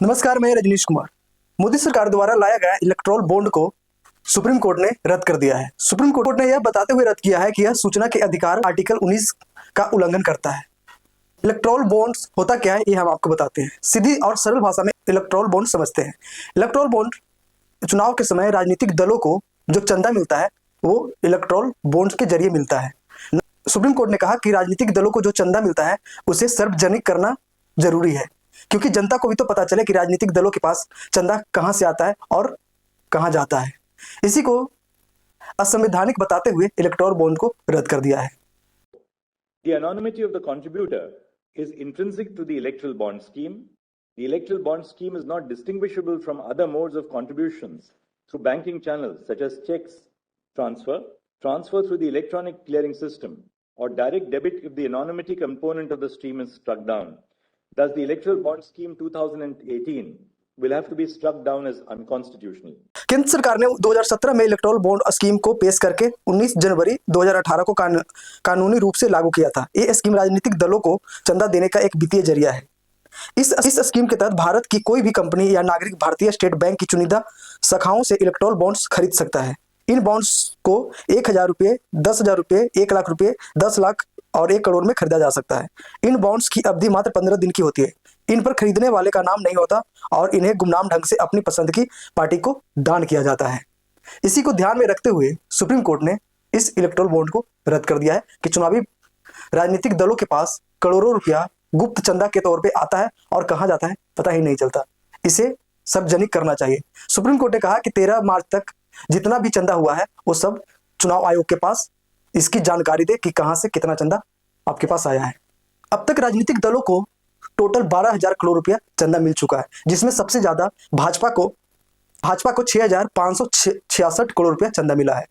नमस्कार, मैं रजनीश कुमार। मोदी सरकार द्वारा लाया गया इलेक्टोरल बॉन्ड को सुप्रीम कोर्ट ने रद्द कर दिया है। सुप्रीम कोर्ट ने यह बताते हुए रद्द किया है कि यह सूचना के अधिकार आर्टिकल 19 का उल्लंघन करता है। इलेक्टोरल बॉन्ड्स होता क्या है, ये हम आपको बताते हैं। सीधी और सरल भाषा में इलेक्टोरल बॉन्ड समझते हैं। इलेक्टोरल बॉन्ड चुनाव के समय राजनीतिक दलों को जो चंदा मिलता है वो इलेक्टोरल बॉन्ड्स के जरिए मिलता है। सुप्रीम कोर्ट ने कहा कि राजनीतिक दलों को जो चंदा मिलता है उसे सार्वजनिक करना जरूरी है, क्योंकि जनता को भी तो पता चले कि राजनीतिक दलों के पास चंदा कहां से आता है और कहां जाता है। इसी को असंवैधानिक बताते हुए इलेक्टोरल बॉन्ड को रद्द कर दिया है। The anonymity of the contributor is intrinsic to the electoral bond scheme. The electoral bond scheme is not distinguishable from other modes of contributions through banking channels such as checks, transfer through the electronic clearing system, or direct debit if the anonymity component of the scheme is struck down. Thus, the electoral bond scheme 2018 will have to be struck down as unconstitutional. केंद्र सरकार ने 2017 में electoral bond scheme को पेश करके 19 जनवरी 2018 को कानूनी रूप से लागू किया था। ये स्कीम राजनीतिक दलों को चंदा देने का एक वित्तीय जरिया है। इस स्कीम के तहत भारत की कोई भी कंपनी या नागरिक भारतीय स्टेट बैंक की चुनिंदा शाखाओं से इलेक्टोरल बॉन्ड्स खरीद सकता है। इन बॉन्ड्स को 1,000 रुपये, 10,000 रुपये, 1 लाख रुपये, 10 लाख और 1 करोड़ में खरीदा जा सकता है। इन बॉन्ड्स की अवधि मात्र 15 दिन की होती है। इन पर खरीदने वाले का नाम नहीं होता और इन्हें गुमनाम ढंग से अपनी पसंद की पार्टी को दान किया जाता है। इसी को ध्यान में रखते हुए सुप्रीम कोर्ट ने इस इलेक्टोरल बॉन्ड को रद्द कर दिया है कि चुनावी राजनीतिक दलों के पास करोड़ों रुपया गुप्त चंदा के तौर पे आता है और कहाँ जाता है पता ही नहीं चलता। इसे सार्वजनिक करना चाहिए। सुप्रीम कोर्ट ने कहा कि 13 मार्च तक जितना भी चंदा हुआ है वो सब चुनाव आयोग के पास इसकी जानकारी दे कि कहां से कितना चंदा आपके पास आया है। अब तक राजनीतिक दलों को टोटल 12,000 करोड़ रुपया चंदा मिल चुका है, जिसमें सबसे ज्यादा भाजपा को 6,566 करोड़ रुपया चंदा मिला है।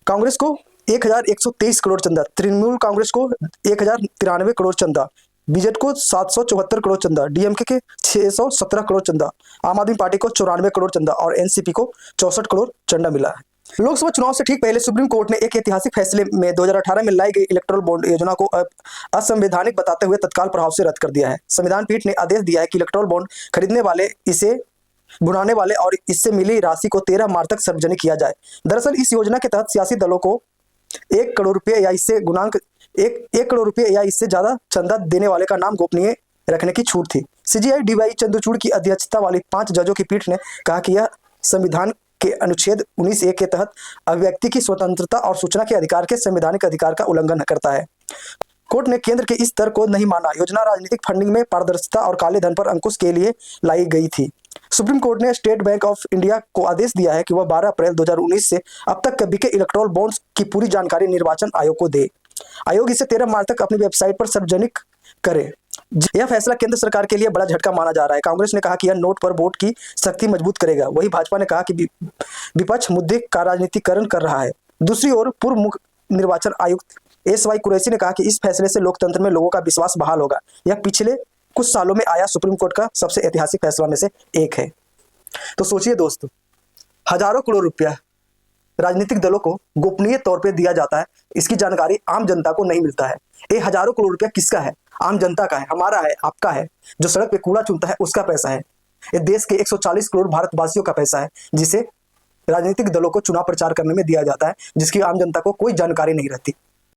कांग्रेस को 1,123 करोड़ चंदा, तृणमूल कांग्रेस को 1,093 करोड़ चंदा, बीजेपी को 774 करोड़ चंदा, डीएमके के 617 करोड़ चंदा, आम आदमी पार्टी को 94 करोड़ चंदा और एनसीपी को 64 करोड़ चंदा मिला है। लोकसभा चुनाव से ठीक पहले सुप्रीम कोर्ट ने एक ऐतिहासिक फैसले में 2018 में लाई गई इलेक्टोरल बॉन्ड योजना को असंवैधानिक बताते हुए तत्काल प्रभाव से रद्द कर दिया है। संविधान पीठ ने आदेश दिया है कि इलेक्टोरल बॉन्ड खरीदने वाले, इसे बुनाने वाले और इससे मिली राशि को 13 मार्च तक सार्वजनिक किया जाए। दरअसल इस योजना के तहत सियासी दलों को 1 करोड़ रुपये या इससे एक करोड़ रुपये या इससे ज्यादा चंदा देने वाले का नाम गोपनीय रखने की छूट थी। सीजीआई डीवाई चंद्रचूड़ की अध्यक्षता वाली 5 जजों की पीठ ने कहा कि यह संविधान के अनुच्छेद 19(a) के तहत अभिव्यक्ति की स्वतंत्रता और सूचना के अधिकार के संवैधानिक अधिकार का उल्लंघन करता है। कोर्ट ने केंद्र के इस तर्क को नहीं माना। योजना राजनीतिक फंडिंग में पारदर्शिता और काले धन पर अंकुश के लिए लाई गई थी। सुप्रीम कोर्ट ने स्टेट बैंक ऑफ इंडिया को आदेश दिया है कि वह 12 अप्रैल 2019 से अब तक बिके इलेक्टोरल बॉन्ड्स की पूरी जानकारी निर्वाचन आयोग को दे। आयोग इसे 13 मार्च तक अपनी वेबसाइट पर सार्वजनिक करे। यह फैसला केंद्र सरकार के लिए बड़ा झटका माना जा रहा है। कांग्रेस ने कहा कि यह नोट पर वोट की शक्ति मजबूत करेगा। वहीं भाजपा ने कहा कि विपक्ष मुद्दे का राजनीतिकरण कर रहा है। दूसरी ओर पूर्व मुख्य निर्वाचन आयुक्त एस.वाई. कुरैशी ने कहा कि इस फैसले से लोकतंत्र में लोगों का विश्वास बहाल होगा। यह पिछले कुछ सालों में आया सुप्रीम कोर्ट का सबसे ऐतिहासिक फैसला में से एक है। तो सोचिए दोस्तों, हजारों करोड़ रुपया राजनीतिक दलों को गोपनीय तौर पे दिया जाता है। इसकी जानकारी आम जनता को नहीं मिलता है। ये हजारों करोड़ रुपया किसका है? आम जनता का है, हमारा है, आपका है। जो सड़क पे कूड़ा चुनता है उसका पैसा है। ये देश के 140 करोड़ भारतवासियों का पैसा है, जिसे राजनीतिक दलों को चुनाव प्रचार करने में दिया जाता है, जिसकी आम जनता को कोई जानकारी नहीं रहती।